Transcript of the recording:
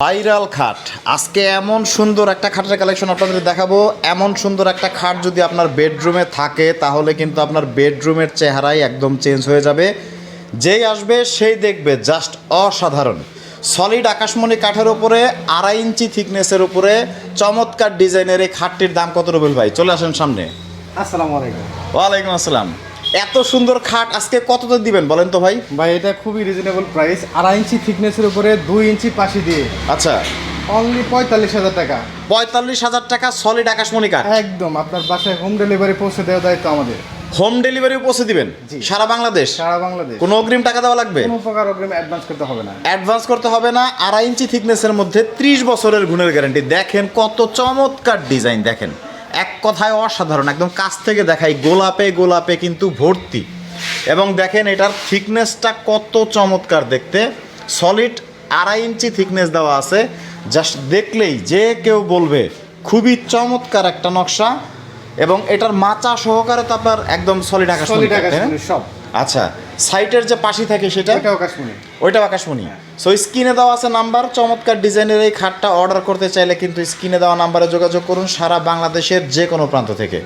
Viral খাট আজকে এমন সুন্দর একটা খাটের কালেকশন আপনাদের দেখাবো। এমন সুন্দর একটা খাট যদি আপনার বেডরুমে থাকে তাহলে কিন্তু আপনার বেডরুমের চেহারাই একদম চেঞ্জ হয়ে যাবে। যেই আসবে সেই দেখবে জাস্ট অসাধারণ। সলিড আকাশমণি কাঠের উপরে 2.5 ইঞ্চি থিকনেসের উপরে চমৎকার ডিজাইনের এই খাটটির দাম কত রুবেল ভাই? চলে আসেন সামনে। আসসালামু আলাইকুম। ওয়ালাইকুম আসসালাম। এত সুন্দর খাট আজকে কততে দিবেন বলেন তো ভাই? ভাই এটা খুবই রিজনেবল প্রাইস, 2.5 ইঞ্চি থিকনেসের উপরে 2 ইঞ্চি পাশি দিয়ে আচ্ছা, অনলি 45,000 টাকা। 45,000 টাকা সলিড আকাশমণি কাঠ। একদম আপনার বাসায় হোম ডেলিভারি পৌঁছে দেওয়ার দায়িত্ব আমাদের। হোম ডেলিভারিও পৌঁছে দিবেন জি। সারা বাংলাদেশ? সারা বাংলাদেশ। কোনো অগ্রিম টাকা দেওয়া লাগবে? কোনো প্রকার অগ্রিম অ্যাডভান্স করতে হবে না। অ্যাডভান্স করতে হবে না। 2.5 ইঞ্চি থিকনেসের মধ্যে 30 বছরের গুণের গ্যারান্টি। দেখেন কত চমৎকার ডিজাইন, দেখেন এক কথায় অসাধারণ। একদম কাছ থেকে দেখাই, গোলাপে গোলাপে কিন্তু ভর্তি। এবং দেখেন এটার থিকনেসটা কত চমৎকার দেখতে। সলিড 2.5 ইঞ্চি থিকনেস দেওয়া আছে। জাস্ট দেখলেই যে কেউ বলবে খুবই চমৎকার একটা নকশা। এবং এটার মাচা সহকারে তো আপনার একদম সলিড আকাশমণি সলিড কাঠ, তাই না? আকাশমণি সব। আচ্ছা, সাইটের যে পাশি থাকে সেটা এটাও আকাশমণি। ওইটাও আকাশমণি। সো স্ক্রিনে দেওয়া আছে নাম্বার। চমৎকার ডিজাইনের এই খাটটা অর্ডার করতে চাইলে কিন্তু স্ক্রিনে দেওয়া নাম্বারে যোগাযোগ করুন সারা বাংলাদেশের যে কোনো প্রান্ত থেকে।